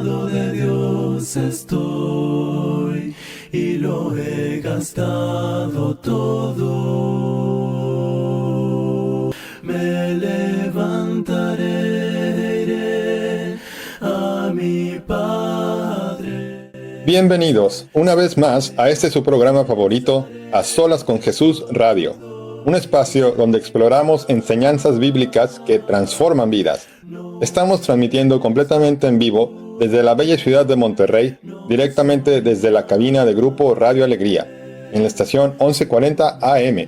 lado de Dios estoy y lo he gastado todo. Me levantaré, iré a mi Padre. Bienvenidos una vez más a este su programa favorito, A Solas con Jesús Radio, un espacio donde exploramos enseñanzas bíblicas que transforman vidas. Estamos transmitiendo completamente en vivo desde la bella ciudad de Monterrey, directamente desde la cabina de Grupo Radio Alegría, en la estación 1140 AM.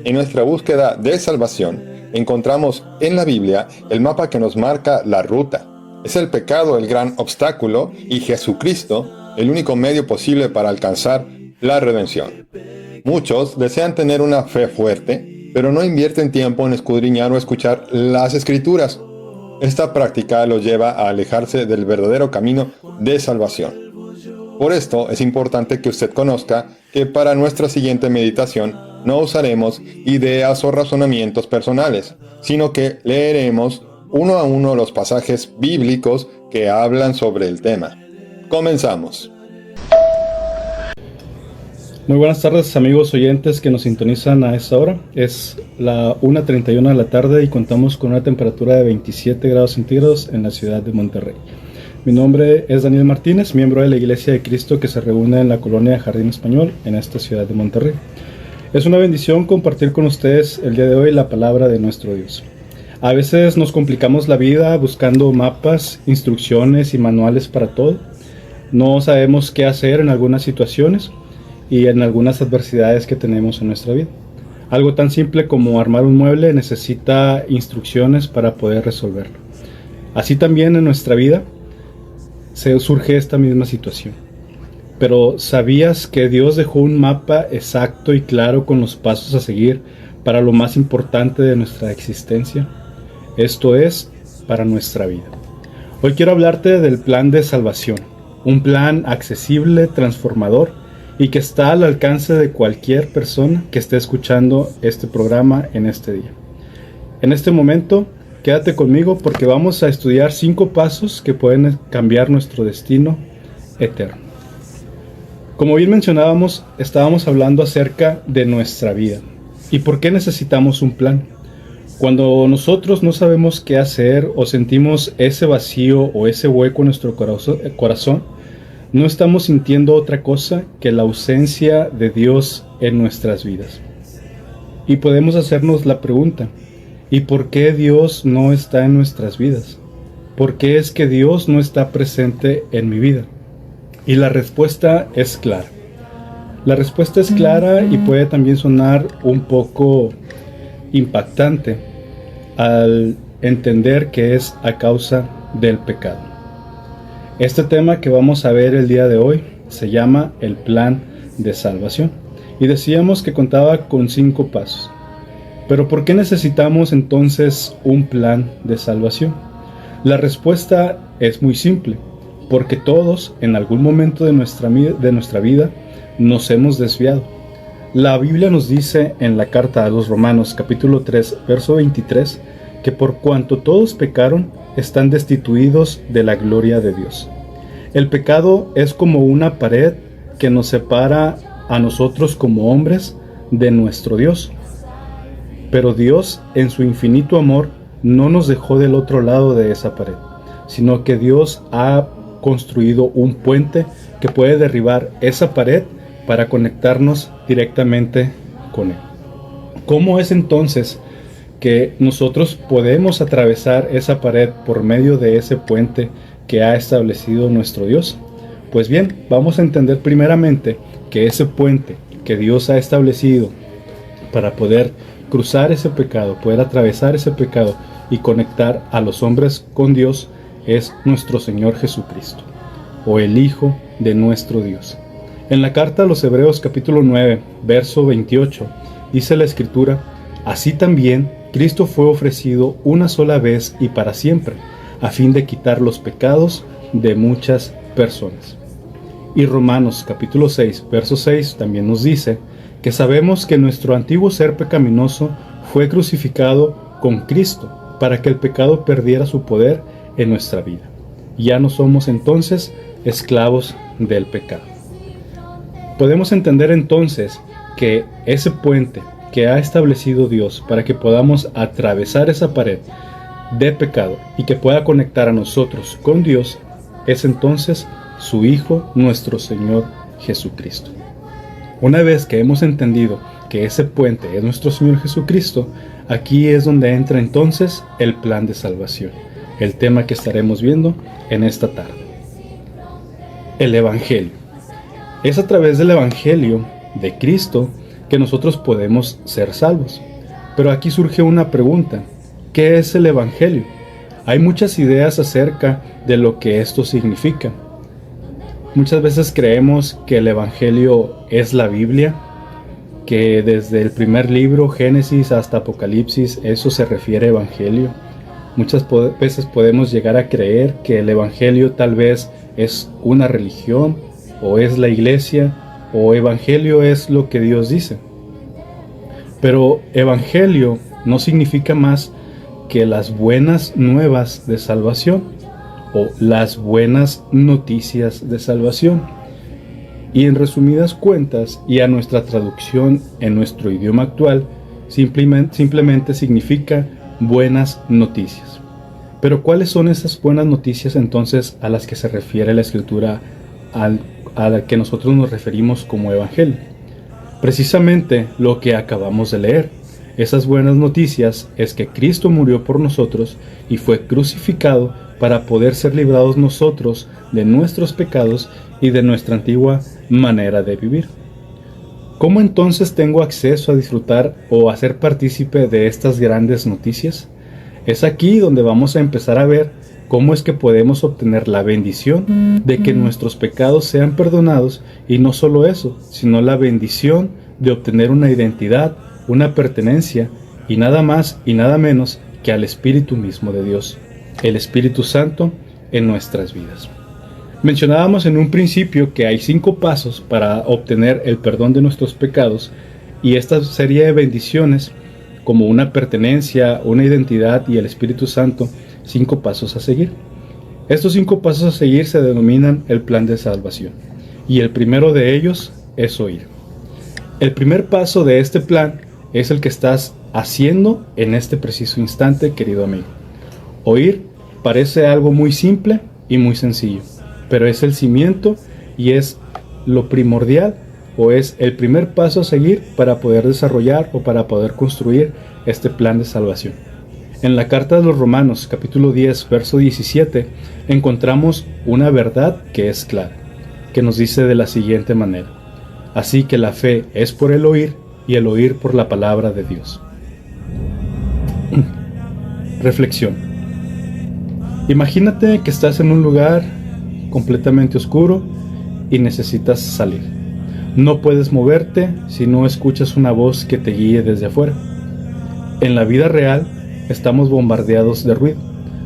En nuestra búsqueda de salvación, encontramos en la Biblia el mapa que nos marca la ruta. Es el pecado el gran obstáculo y Jesucristo el único medio posible para alcanzar la redención. Muchos desean tener una fe fuerte, pero no invierten tiempo en escudriñar o escuchar las Escrituras. Esta práctica los lleva a alejarse del verdadero camino de salvación. Por esto es importante que usted conozca que para nuestra siguiente meditación no usaremos ideas o razonamientos personales, sino que leeremos uno a uno los pasajes bíblicos que hablan sobre el tema. Comenzamos. Muy buenas tardes, amigos oyentes que nos sintonizan a esta hora. Es la 1:31 de la tarde y contamos con una temperatura de 27 grados centígrados en la ciudad de Monterrey. Mi nombre es Daniel Martínez, miembro de la Iglesia de Cristo que se reúne en la colonia Jardín Español en esta ciudad de Monterrey. Es una bendición compartir con ustedes el día de hoy la palabra de nuestro Dios. A veces nos complicamos la vida buscando mapas, instrucciones y manuales para todo. No sabemos qué hacer en algunas situaciones y en algunas adversidades que tenemos en nuestra vida. Algo tan simple como armar un mueble necesita instrucciones para poder resolverlo. Así también en nuestra vida se surge esta misma situación. Pero ¿sabías que Dios dejó un mapa exacto y claro con los pasos a seguir para lo más importante de nuestra existencia? Esto es, para nuestra vida. Hoy quiero hablarte del plan de salvación, un plan accesible, transformador, y que está al alcance de cualquier persona que esté escuchando este programa en este día. En este momento, quédate conmigo porque vamos a estudiar 5 pasos que pueden cambiar nuestro destino eterno. Como bien mencionábamos, estábamos hablando acerca de nuestra vida. ¿Y por qué necesitamos un plan? Cuando nosotros no sabemos qué hacer o sentimos ese vacío o ese hueco en nuestro corazón, no estamos sintiendo otra cosa que la ausencia de Dios en nuestras vidas. Y podemos hacernos la pregunta, ¿y por qué Dios no está en nuestras vidas? ¿Por qué es que Dios no está presente en mi vida? Y la respuesta es clara. La respuesta es clara y puede también sonar un poco impactante al entender que es a causa del pecado. Este tema que vamos a ver el día de hoy se llama el plan de salvación y decíamos que contaba con 5 pasos. Pero ¿por qué necesitamos entonces un plan de salvación? La respuesta es muy simple, porque todos en algún momento de nuestra vida nos hemos desviado. La Biblia nos dice en la carta a los Romanos capítulo 3 verso 23 que por cuanto todos pecaron están destituidos de la gloria de Dios. El pecado es como una pared que nos separa a nosotros como hombres de nuestro Dios. Pero Dios, en su infinito amor, no nos dejó del otro lado de esa pared, sino que Dios ha construido un puente que puede derribar esa pared para conectarnos directamente con Él. ¿Cómo es entonces que nosotros podemos atravesar esa pared por medio de ese puente que ha establecido nuestro Dios? Pues bien, vamos a entender primeramente que ese puente que Dios ha establecido para poder cruzar ese pecado, poder atravesar ese pecado y conectar a los hombres con Dios es nuestro Señor Jesucristo, o el Hijo de nuestro Dios. En la carta a los Hebreos capítulo 9, verso 28, dice la Escritura: así también Cristo fue ofrecido una sola vez y para siempre, a fin de quitar los pecados de muchas personas. Y Romanos capítulo 6, verso 6 también nos dice que sabemos que nuestro antiguo ser pecaminoso fue crucificado con Cristo para que el pecado perdiera su poder en nuestra vida. ya no somos entonces esclavos del pecado. Podemos entender entonces que ese puente que ha establecido Dios para que podamos atravesar esa pared de pecado y que pueda conectar a nosotros con Dios es entonces su Hijo, nuestro Señor Jesucristo. Una vez que hemos entendido que ese puente es nuestro Señor Jesucristo, aquí es donde entra entonces el plan de salvación, el tema que estaremos viendo en esta tarde. El Evangelio. Es a través del Evangelio de Cristo que nosotros podemos ser salvos. Pero aquí surge una pregunta: ¿qué es el Evangelio? Hay muchas ideas acerca de lo que esto significa. Muchas veces creemos que el Evangelio es la Biblia, que desde el primer libro, Génesis, hasta Apocalipsis, eso se refiere a Evangelio. Muchas veces podemos llegar a creer que el Evangelio tal vez es una religión, o es la iglesia, o Evangelio es lo que Dios dice. Pero Evangelio no significa más que las buenas nuevas de salvación, o las buenas noticias de salvación. Y en resumidas cuentas, y a nuestra traducción en nuestro idioma actual, simplemente significa buenas noticias. Pero ¿cuáles son esas buenas noticias entonces a las que se refiere la Escritura, a la que nosotros nos referimos como Evangelio? Precisamente lo que acabamos de leer. Esas buenas noticias es que Cristo murió por nosotros y fue crucificado para poder ser librados nosotros de nuestros pecados y de nuestra antigua manera de vivir. ¿Cómo entonces tengo acceso a disfrutar o a ser partícipe de estas grandes noticias? Es aquí donde vamos a empezar a ver cómo es que podemos obtener la bendición de que nuestros pecados sean perdonados, y no solo eso, sino la bendición de obtener una identidad, una pertenencia, y nada más y nada menos que al Espíritu mismo de Dios, el Espíritu Santo en nuestras vidas. Mencionábamos en un principio que hay 5 pasos para obtener el perdón de nuestros pecados, y esta serie de bendiciones, como una pertenencia, una identidad y el Espíritu Santo, 5 pasos a seguir. Estos 5 pasos a seguir se denominan el plan de salvación, y el primero de ellos es oír. El primer paso de este plan es el que estás haciendo en este preciso instante, querido amigo. Oír parece algo muy simple y muy sencillo, pero es el cimiento y es lo primordial, o es el primer paso a seguir para poder desarrollar o para poder construir este plan de salvación. En la carta de los Romanos, capítulo 10, verso 17, encontramos una verdad que es clara, que nos dice de la siguiente manera: así que la fe es por el oír, y el oír por la palabra de Dios. Reflexión. Imagínate que estás en un lugar completamente oscuro y necesitas salir. No puedes moverte si no escuchas una voz que te guíe desde afuera. En la vida real estamos bombardeados de ruido,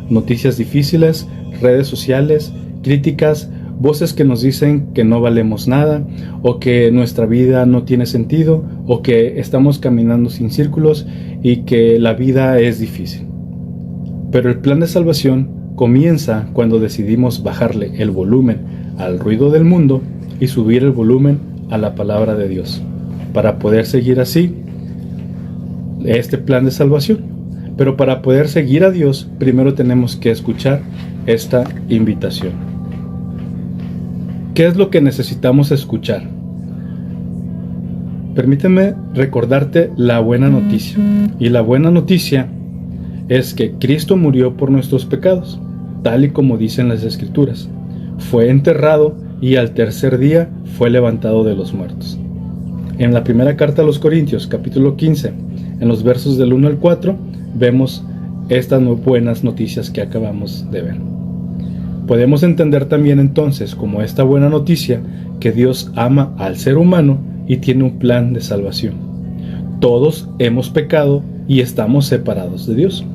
noticias difíciles, redes sociales, críticas, voces que nos dicen que no valemos nada, o que nuestra vida no tiene sentido, o que estamos caminando sin círculos y que la vida es difícil. Pero el plan de salvación comienza cuando decidimos bajarle el volumen al ruido del mundo y subir el volumen a la palabra de Dios, para poder seguir así este plan de salvación. Pero para poder seguir a Dios, primero tenemos que escuchar esta invitación. ¿Qué es lo que necesitamos escuchar? Permíteme recordarte la buena noticia. Y la buena noticia es que Cristo murió por nuestros pecados, tal y como dicen las Escrituras. Fue enterrado y al tercer día fue levantado de los muertos. En la primera carta a los Corintios, capítulo 15, en los versos del 1 al 4, vemos estas buenas noticias que acabamos de ver. Podemos entender también entonces como esta buena noticia que Dios ama al ser humano y tiene un plan de salvación. Todos hemos pecado y estamos separados de Dios.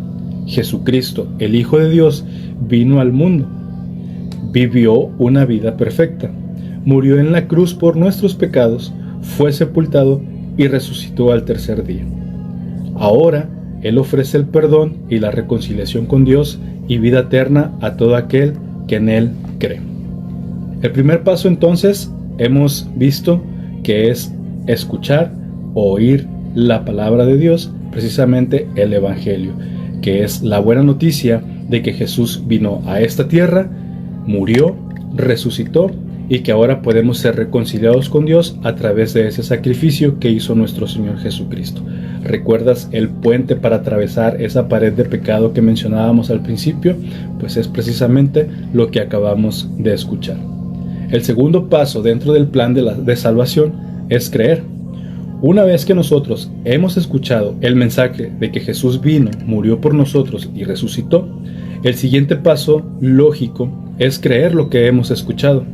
Jesucristo, el Hijo de Dios, vino al mundo, vivió una vida perfecta, murió en la cruz por nuestros pecados, fue sepultado y resucitó al tercer día. Ahora Él ofrece el perdón y la reconciliación con Dios y vida eterna a todo aquel que en Él cree. El primer paso entonces hemos visto que es escuchar o oír la palabra de Dios, precisamente el Evangelio, que es la buena noticia de que Jesús vino a esta tierra, murió, resucitó y que ahora podemos ser reconciliados con Dios a través de ese sacrificio que hizo nuestro Señor Jesucristo. ¿Recuerdas el puente para atravesar esa pared de pecado que mencionábamos al principio? Pues es precisamente lo que acabamos de escuchar. El segundo paso dentro del plan de salvación es creer. Una vez que nosotros hemos escuchado el mensaje de que Jesús vino, murió por nosotros y resucitó, el siguiente paso lógico es creer lo que hemos escuchado.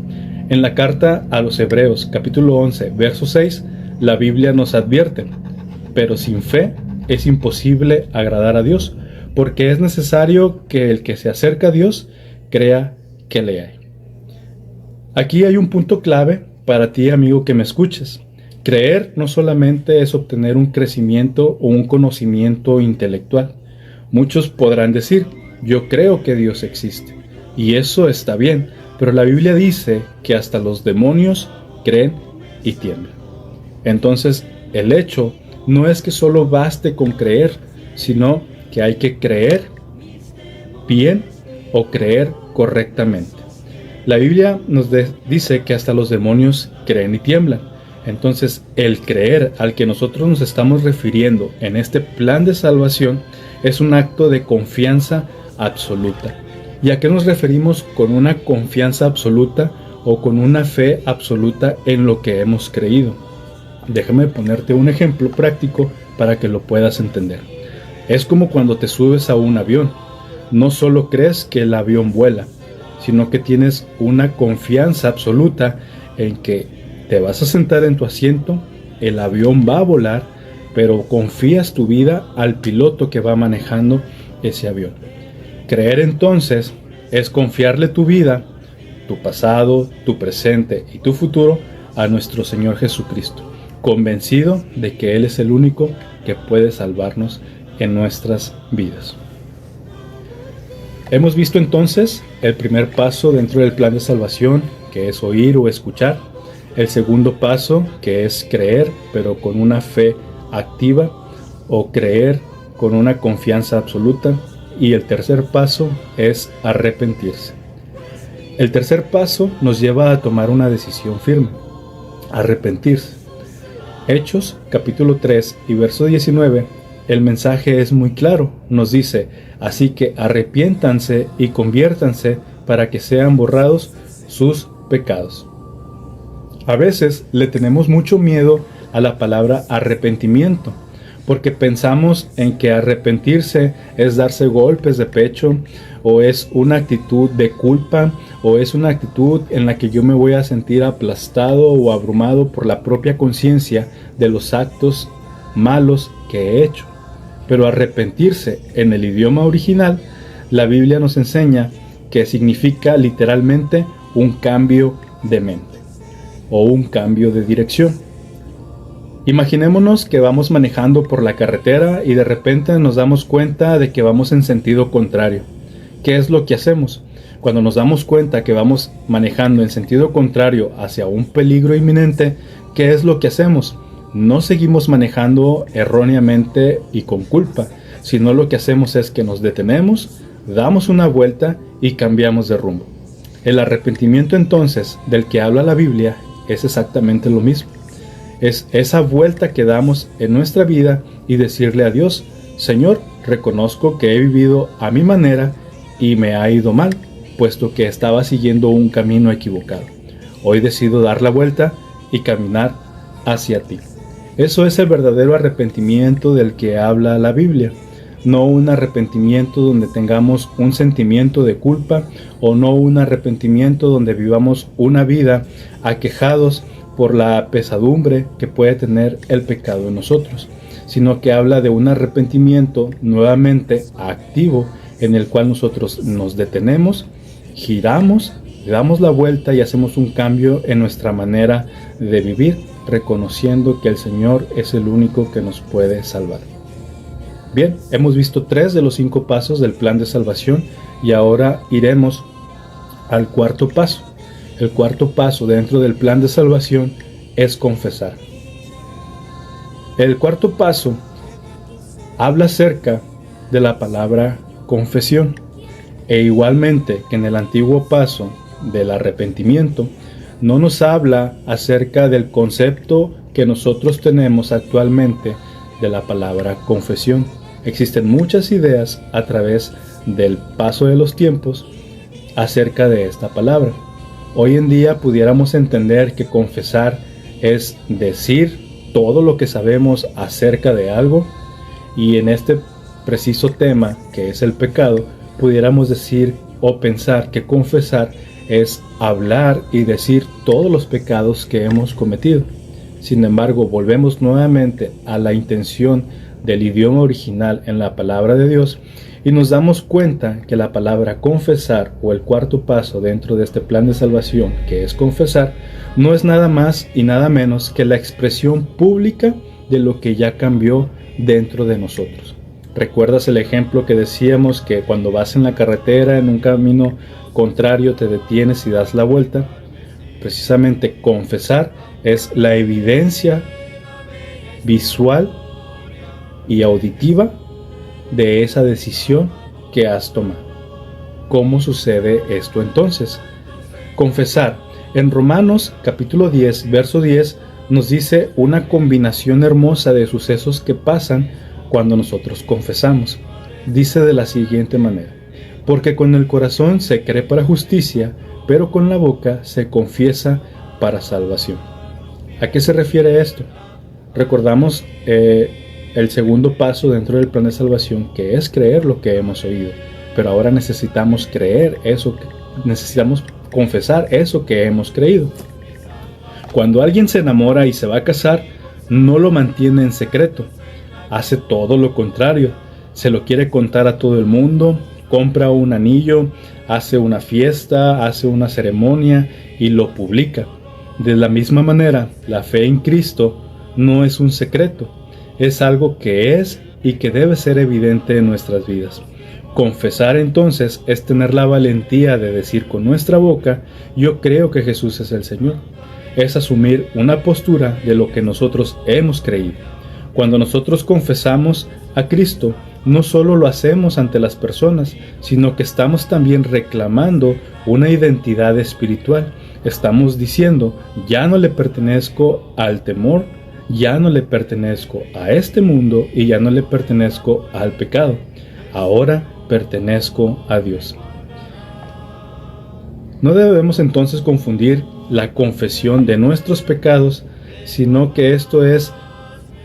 En la carta a los Hebreos, capítulo 11, verso 6, la Biblia nos advierte: pero sin fe es imposible agradar a Dios, porque es necesario que el que se acerca a Dios crea que le hay. Aquí hay un punto clave para ti, amigo, que me escuches. Creer no solamente es obtener un crecimiento o un conocimiento intelectual. Muchos podrán decir: yo creo que Dios existe, y eso está bien, pero la Biblia dice que hasta los demonios creen y tiemblan. Entonces, el hecho no es que solo baste con creer, sino que hay que creer bien o creer correctamente. La Biblia nos dice que hasta los demonios creen y tiemblan. Entonces, el creer al que nosotros nos estamos refiriendo en este plan de salvación es un acto de confianza absoluta. ¿Y a qué nos referimos con una confianza absoluta o con una fe absoluta en lo que hemos creído? Déjame ponerte un ejemplo práctico para que lo puedas entender. Es como cuando te subes a un avión. No solo crees que el avión vuela, sino que tienes una confianza absoluta en que te vas a sentar en tu asiento, el avión va a volar, pero confías tu vida al piloto que va manejando ese avión. Creer entonces es confiarle tu vida, tu pasado, tu presente y tu futuro a nuestro Señor Jesucristo, convencido de que Él es el único que puede salvarnos en nuestras vidas. Hemos visto entonces el primer paso dentro del plan de salvación, que es oír o escuchar. El segundo paso, que es creer, pero con una fe activa, o creer con una confianza absoluta. Y el tercer paso es arrepentirse. El tercer paso nos lleva a tomar una decisión firme: arrepentirse. Hechos, capítulo 3 y verso 19, el mensaje es muy claro. Nos dice: así que arrepiéntanse y conviértanse para que sean borrados sus pecados. A veces le tenemos mucho miedo a la palabra arrepentimiento, porque pensamos en que arrepentirse es darse golpes de pecho, o es una actitud de culpa, o es una actitud en la que yo me voy a sentir aplastado o abrumado por la propia conciencia de los actos malos que he hecho. Pero arrepentirse en el idioma original, la Biblia nos enseña que significa literalmente un cambio de mente o un cambio de dirección. Imaginémonos que vamos manejando por la carretera y de repente nos damos cuenta de que vamos en sentido contrario. ¿Qué es lo que hacemos? Cuando nos damos cuenta que vamos manejando en sentido contrario hacia un peligro inminente, ¿qué es lo que hacemos? No seguimos manejando erróneamente y con culpa, sino lo que hacemos es que nos detenemos, damos una vuelta y cambiamos de rumbo. El arrepentimiento entonces del que habla la Biblia es exactamente lo mismo. Es esa vuelta que damos en nuestra vida y decirle a Dios: Señor, reconozco que he vivido a mi manera y me ha ido mal, puesto que estaba siguiendo un camino equivocado. Hoy decido dar la vuelta y caminar hacia ti. Eso es el verdadero arrepentimiento del que habla la Biblia. No un arrepentimiento donde tengamos un sentimiento de culpa, o no un arrepentimiento donde vivamos una vida aquejados por la pesadumbre que puede tener el pecado en nosotros, sino que habla de un arrepentimiento nuevamente activo, en el cual nosotros nos detenemos, giramos, damos la vuelta y hacemos un cambio en nuestra manera de vivir, reconociendo que el Señor es el único que nos puede salvar. Bien, hemos visto 3 de los 5 pasos del plan de salvación y ahora iremos al cuarto paso. El cuarto paso dentro del plan de salvación es confesar. El cuarto paso habla acerca de la palabra confesión. E igualmente que en el antiguo paso del arrepentimiento, no nos habla acerca del concepto que nosotros tenemos actualmente de la palabra confesión. Existen muchas ideas a través del paso de los tiempos acerca de esta palabra. Hoy en día pudiéramos entender que confesar es decir todo lo que sabemos acerca de algo, y en este preciso tema que es el pecado, pudiéramos decir o pensar que confesar es hablar y decir todos los pecados que hemos cometido. Sin embargo, volvemos nuevamente a la intención del idioma original en la palabra de Dios y nos damos cuenta que la palabra confesar, o el cuarto paso dentro de este plan de salvación que es confesar, no es nada más y nada menos que la expresión pública de lo que ya cambió dentro de nosotros. ¿Recuerdas el ejemplo que decíamos que cuando vas en la carretera en un camino contrario te detienes y das la vuelta? Precisamente confesar es la evidencia visual y auditiva de esa decisión que has tomado. ¿Cómo sucede esto entonces? Confesar. En Romanos capítulo 10, verso 10 nos dice una combinación hermosa de sucesos que pasan cuando nosotros confesamos. Dice de la siguiente manera: porque con el corazón se cree para justicia, pero con la boca se confiesa para salvación. ¿A qué se refiere esto? Recordamos el segundo paso dentro del plan de salvación, que es creer lo que hemos oído, pero ahora necesitamos creer eso, necesitamos confesar eso que hemos creído. Cuando alguien se enamora y se va a casar, no lo mantiene en secreto, hace todo lo contrario, se lo quiere contar a todo el mundo, compra un anillo, hace una fiesta, hace una ceremonia y lo publica. De la misma manera, la fe en Cristo no es un secreto, es algo que es y que debe ser evidente en nuestras vidas. Confesar entonces es tener la valentía de decir con nuestra boca: yo creo que Jesús es el Señor. Es asumir una postura de lo que nosotros hemos creído. Cuando nosotros confesamos a Cristo, no solo lo hacemos ante las personas, sino que estamos también reclamando una identidad espiritual. Estamos diciendo: ya no le pertenezco al temor, ya no le pertenezco a este mundo y ya no le pertenezco al pecado. Ahora pertenezco a Dios. No debemos entonces confundir la confesión de nuestros pecados, sino que esto es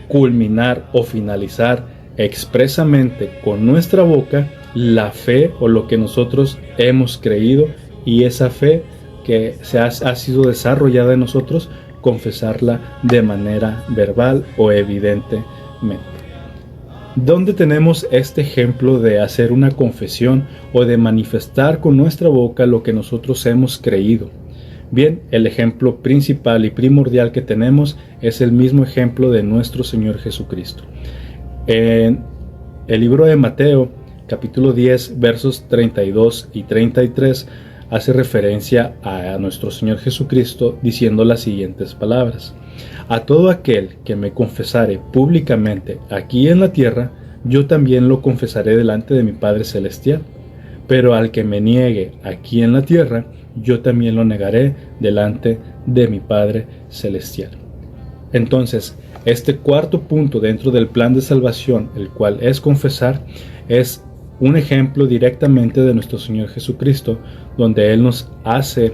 culminar o finalizar expresamente con nuestra boca la fe o lo que nosotros hemos creído, y esa fe que ha sido desarrollada en nosotros, confesarla de manera verbal o evidentemente. ¿Dónde tenemos este ejemplo de hacer una confesión o de manifestar con nuestra boca lo que nosotros hemos creído? Bien, el ejemplo principal y primordial que tenemos es el mismo ejemplo de nuestro Señor Jesucristo. En el libro de Mateo, capítulo 10, versos 32 y 33, hace referencia a nuestro Señor Jesucristo diciendo las siguientes palabras: a todo aquel que me confesare públicamente aquí en la tierra, yo también lo confesaré delante de mi Padre Celestial. Pero al que me niegue aquí en la tierra, yo también lo negaré delante de mi Padre Celestial. Entonces, este cuarto punto dentro del plan de salvación, el cual es confesar, es un ejemplo directamente de nuestro Señor Jesucristo, donde Él nos hace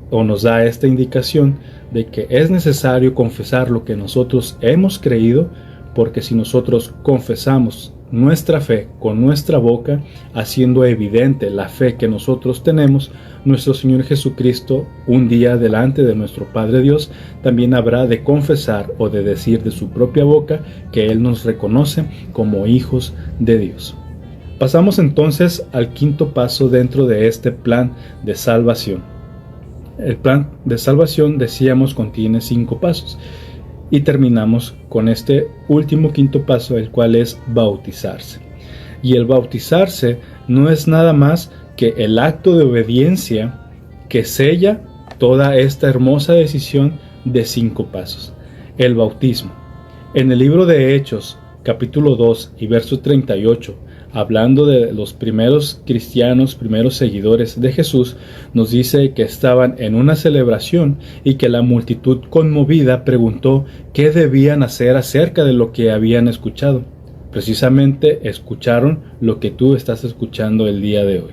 o nos da esta indicación de que es necesario confesar lo que nosotros hemos creído, porque si nosotros confesamos nuestra fe con nuestra boca, haciendo evidente la fe que nosotros tenemos, nuestro Señor Jesucristo, un día delante de nuestro Padre Dios, también habrá de confesar o de decir de su propia boca que Él nos reconoce como hijos de Dios. Pasamos entonces al quinto paso dentro de este plan de salvación. El plan de salvación, decíamos, contiene 5 pasos. Y terminamos con este último quinto paso, el cual es bautizarse. Y el bautizarse no es nada más que el acto de obediencia que sella toda esta hermosa decisión de 5 pasos. El bautismo. En el libro de Hechos, capítulo 2 y verso 38, hablando de los primeros cristianos, primeros seguidores de Jesús, nos dice que estaban en una celebración y que la multitud conmovida preguntó qué debían hacer acerca de lo que habían escuchado. Precisamente escucharon lo que tú estás escuchando el día de hoy.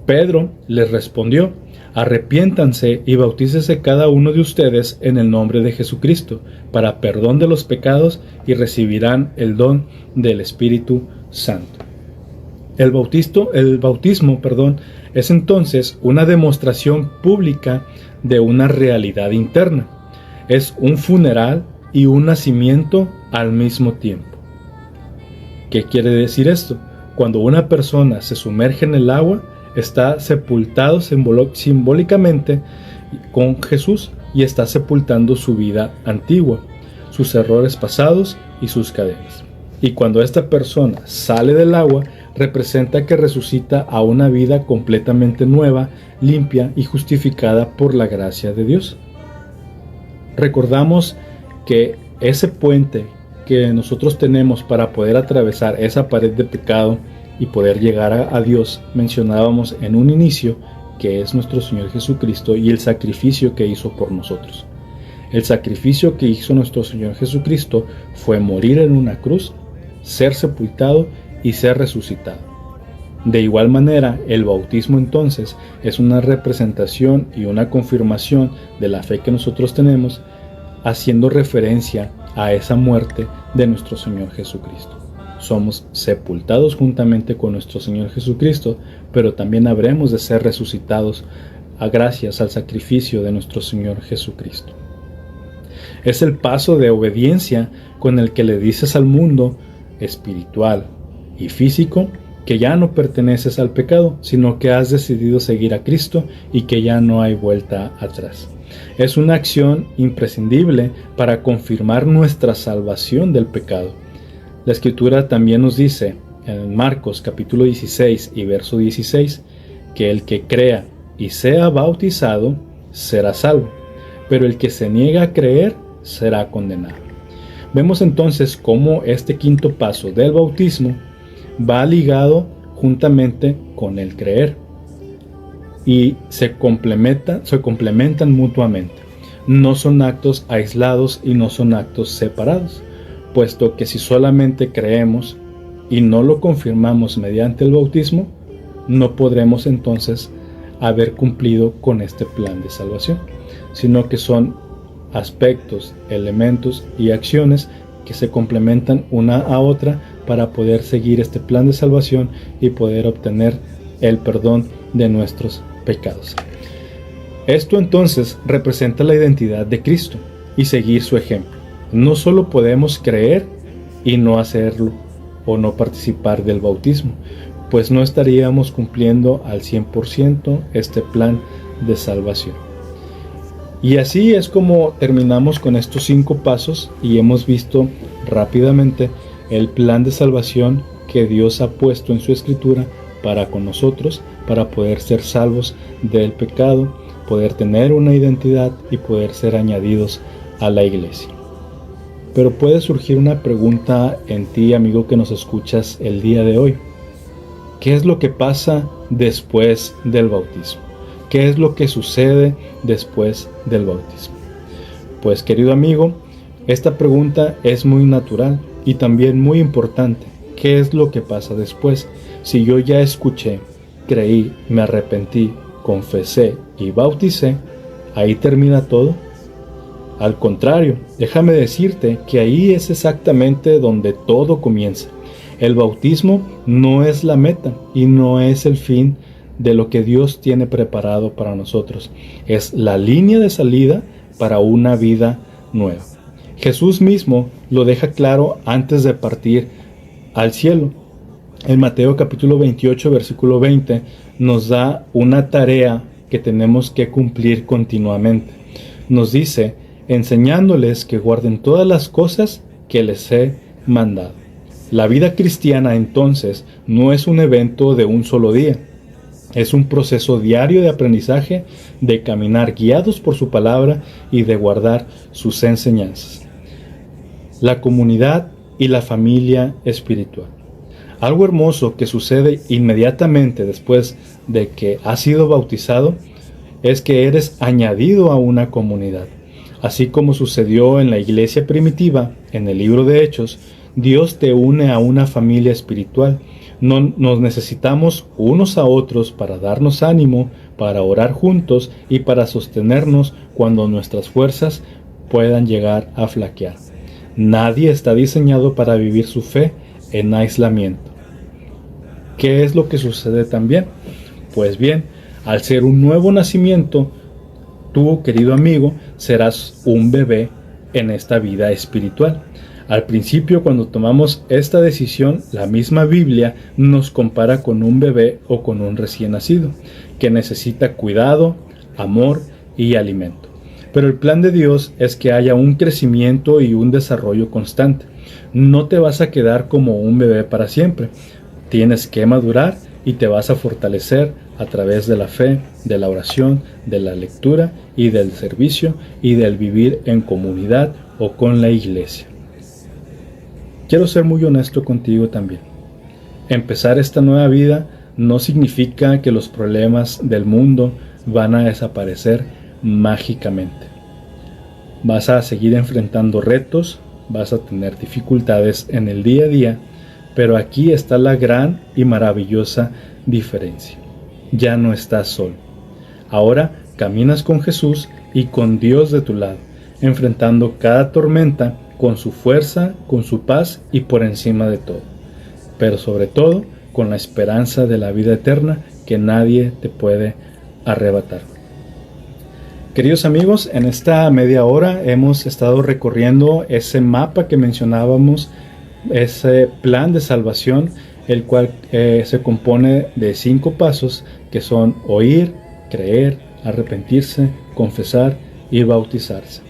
Pedro les respondió: arrepiéntanse y bautícese cada uno de ustedes en el nombre de Jesucristo para perdón de los pecados y recibirán el don del Espíritu Santo. El bautismo, es entonces una demostración pública de una realidad interna. Es un funeral y un nacimiento al mismo tiempo. ¿Qué quiere decir esto? Cuando una persona se sumerge en el agua, está sepultado simbólicamente con Jesús y está sepultando su vida antigua, sus errores pasados y sus cadenas. Y cuando esta persona sale del agua, representa que resucita a una vida completamente nueva, limpia y justificada por la gracia de Dios. Recordamos que ese puente que nosotros tenemos para poder atravesar esa pared de pecado y poder llegar a Dios, mencionábamos en un inicio que es nuestro Señor Jesucristo y el sacrificio que hizo por nosotros. El sacrificio que hizo nuestro Señor Jesucristo fue morir en una cruz, ser sepultado y ser resucitado. De igual manera, el bautismo entonces es una representación y una confirmación de la fe que nosotros tenemos, haciendo referencia a esa muerte de nuestro Señor Jesucristo. Somos sepultados juntamente con nuestro Señor Jesucristo, pero también habremos de ser resucitados gracias al sacrificio de nuestro Señor Jesucristo. Es el paso de obediencia con el que le dices al mundo espiritual y físico que ya no perteneces al pecado, sino que has decidido seguir a Cristo y que ya no hay vuelta atrás. Es una acción imprescindible para confirmar nuestra salvación del pecado. La Escritura también nos dice en Marcos capítulo 16 y verso 16 que el que crea y sea bautizado será salvo, pero el que se niega a creer será condenado. Vemos entonces cómo este quinto paso del bautismo va ligado juntamente con el creer y se complementan mutuamente. No son actos aislados y no son actos separados, puesto que si solamente creemos y no lo confirmamos mediante el bautismo, no podremos entonces haber cumplido con este plan de salvación, sino que son aspectos, elementos y acciones que se complementan una a otra para poder seguir este plan de salvación y poder obtener el perdón de nuestros pecados. Esto entonces representa la identidad de Cristo y seguir su ejemplo. No solo podemos creer y no hacerlo o no participar del bautismo, pues no estaríamos cumpliendo al 100% este plan de salvación. Y así es como terminamos con estos 5 pasos y hemos visto rápidamente el plan de salvación que Dios ha puesto en su Escritura para con nosotros, para poder ser salvos del pecado, poder tener una identidad y poder ser añadidos a la iglesia. Pero puede surgir una pregunta en ti, amigo, que nos escuchas el día de hoy. ¿Qué es lo que pasa después del bautismo? ¿Qué es lo que sucede después del bautismo? Pues, querido amigo, esta pregunta es muy natural y también muy importante. ¿Qué es lo que pasa después? Si yo ya escuché, creí, me arrepentí, confesé y bauticé, ¿ahí termina todo? Al contrario, déjame decirte que ahí es exactamente donde todo comienza. El bautismo no es la meta y no es el fin de lo que Dios tiene preparado para nosotros. Es la línea de salida para una vida nueva. Jesús mismo lo deja claro antes de partir al cielo. En Mateo capítulo 28, versículo 20, nos da una tarea que tenemos que cumplir continuamente. Nos dice, enseñándoles que guarden todas las cosas que les he mandado. La vida cristiana entonces no es un evento de un solo día. Es un proceso diario de aprendizaje, de caminar guiados por su palabra y de guardar sus enseñanzas. La comunidad y la familia espiritual. Algo hermoso que sucede inmediatamente después de que has sido bautizado es que eres añadido a una comunidad. Así como sucedió en la iglesia primitiva, en el libro de Hechos, Dios te une a una familia espiritual. Nos necesitamos unos a otros para darnos ánimo, para orar juntos y para sostenernos cuando nuestras fuerzas puedan llegar a flaquear. Nadie está diseñado para vivir su fe en aislamiento. ¿Qué es lo que sucede también? Pues bien, al ser un nuevo nacimiento, tú, querido amigo, serás un bebé en esta vida espiritual. Al principio, cuando tomamos esta decisión, la misma Biblia nos compara con un bebé o con un recién nacido, que necesita cuidado, amor y alimento. Pero el plan de Dios es que haya un crecimiento y un desarrollo constante. No te vas a quedar como un bebé para siempre. Tienes que madurar y te vas a fortalecer a través de la fe, de la oración, de la lectura y del servicio y del vivir en comunidad o con la iglesia. Quiero ser muy honesto contigo también. Empezar esta nueva vida no significa que los problemas del mundo van a desaparecer mágicamente. Vas a seguir enfrentando retos, vas a tener dificultades en el día a día, pero aquí está la gran y maravillosa diferencia. Ya no estás solo. Ahora caminas con Jesús y con Dios de tu lado, enfrentando cada tormenta con su fuerza, con su paz y por encima de todo. Pero sobre todo, con la esperanza de la vida eterna que nadie te puede arrebatar. Queridos amigos, en esta media hora hemos estado recorriendo ese mapa que mencionábamos, ese plan de salvación, el cual se compone de 5 pasos que son oír, creer, arrepentirse, confesar y bautizarse.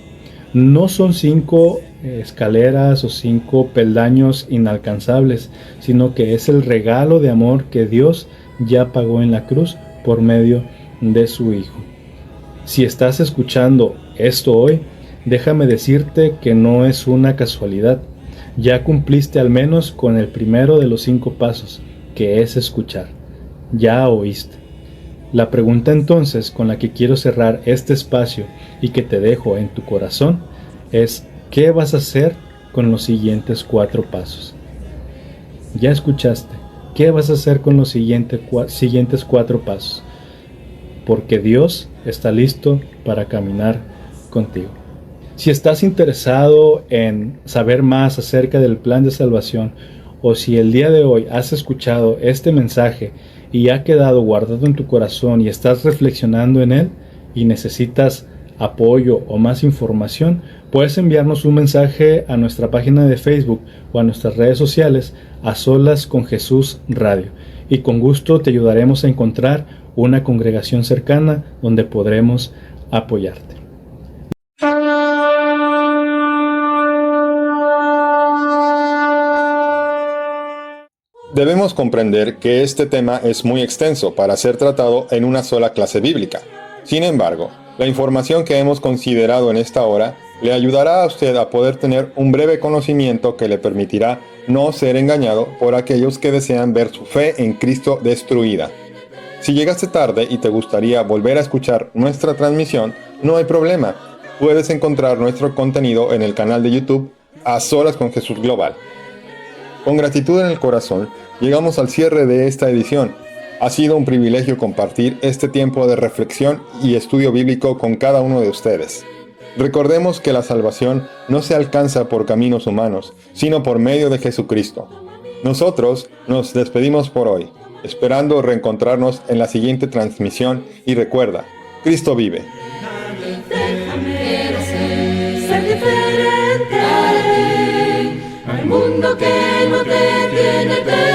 No son 5 escaleras o 5 peldaños inalcanzables, sino que es el regalo de amor que Dios ya pagó en la cruz por medio de su Hijo. Si estás escuchando esto hoy, déjame decirte que no es una casualidad. Ya cumpliste al menos con el primero de los 5 pasos, que es escuchar. Ya oíste. La pregunta entonces con la que quiero cerrar este espacio y que te dejo en tu corazón es: ¿qué vas a hacer con los siguientes 4 pasos? Ya escuchaste. ¿Qué vas a hacer con los siguientes 4 pasos? Porque Dios está listo para caminar contigo. Si estás interesado en saber más acerca del plan de salvación, o si el día de hoy has escuchado este mensaje y ha quedado guardado en tu corazón y estás reflexionando en él y necesitas apoyo o más información, puedes enviarnos un mensaje a nuestra página de Facebook o a nuestras redes sociales A Solas con Jesús Radio, y con gusto te ayudaremos a encontrar una congregación cercana donde podremos apoyarte. Debemos comprender que este tema es muy extenso para ser tratado en una sola clase bíblica. Sin embargo, la información que hemos considerado en esta hora le ayudará a usted a poder tener un breve conocimiento que le permitirá no ser engañado por aquellos que desean ver su fe en Cristo destruida. Si llegaste tarde y te gustaría volver a escuchar nuestra transmisión, no hay problema. Puedes encontrar nuestro contenido en el canal de YouTube A Solas con Jesús Global. Con gratitud en el corazón, llegamos al cierre de esta edición. Ha sido un privilegio compartir este tiempo de reflexión y estudio bíblico con cada uno de ustedes. Recordemos que la salvación no se alcanza por caminos humanos, sino por medio de Jesucristo. Nosotros nos despedimos por hoy, esperando reencontrarnos en la siguiente transmisión, y recuerda, Cristo vive. Déjame ser diferente al mundo que no te tiene.